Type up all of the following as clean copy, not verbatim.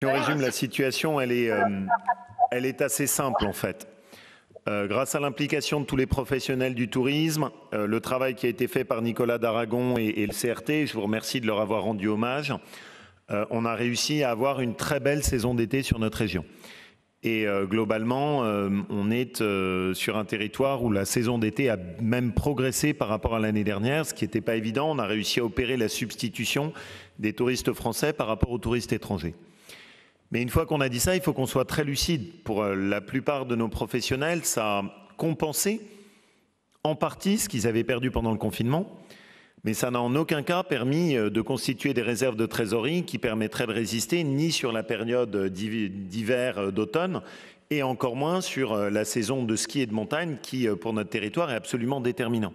on résume la situation, elle est assez simple en fait. Grâce à l'implication de tous les professionnels du tourisme, le travail qui a été fait par Nicolas d'Aragon et le CRT, je vous remercie de leur avoir rendu hommage, on a réussi à avoir une très belle saison d'été sur notre région. Et globalement, on est sur un territoire où la saison d'été a même progressé par rapport à l'année dernière, ce qui n'était pas évident. On a réussi à opérer la substitution des touristes français par rapport aux touristes étrangers. Mais une fois qu'on a dit ça, il faut qu'on soit très lucide. Pour la plupart de nos professionnels, ça a compensé en partie ce qu'ils avaient perdu pendant le confinement, mais ça n'a en aucun cas permis de constituer des réserves de trésorerie qui permettraient de résister ni sur la période d'hiver, d'automne, et encore moins sur la saison de ski et de montagne qui, pour notre territoire, est absolument déterminant.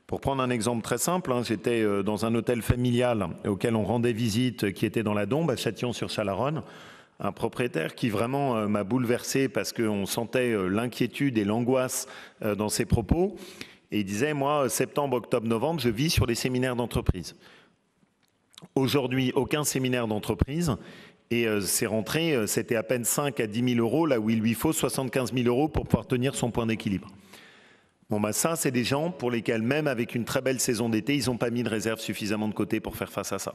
Pour prendre un exemple très simple, j'étais dans un hôtel familial auquel on rendait visite, qui était dans la Dombe, à Châtillon-sur-Chalaronne, un propriétaire qui vraiment m'a bouleversé parce qu'on sentait l'inquiétude et l'angoisse dans ses propos. Et il disait, moi, septembre, octobre, novembre, je vis sur les séminaires d'entreprise. Aujourd'hui, aucun séminaire d'entreprise. Et ces rentrées, c'était à peine 5 à 10 000 euros, là où il lui faut 75 000 euros pour pouvoir tenir son point d'équilibre. Bon, ça, c'est des gens pour lesquels, même avec une très belle saison d'été, ils n'ont pas mis de réserve suffisamment de côté pour faire face à ça.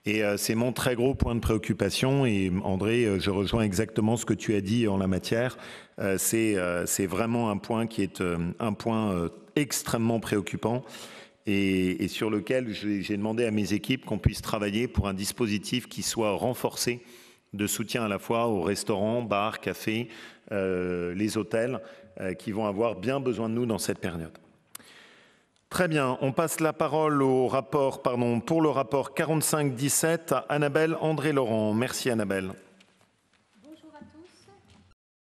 Et c'est mon très gros point de préoccupation. Et André, je rejoins exactement ce que tu as dit en la matière. C'est vraiment un point qui est un point extrêmement préoccupant et sur lequel j'ai demandé à mes équipes qu'on puisse travailler pour un dispositif qui soit renforcé de soutien à la fois aux restaurants, bars, cafés, les hôtels qui vont avoir bien besoin de nous dans cette période. Très bien, on passe la parole au rapport, pour le rapport 45-17 à Annabelle André-Laurent. Merci Annabelle.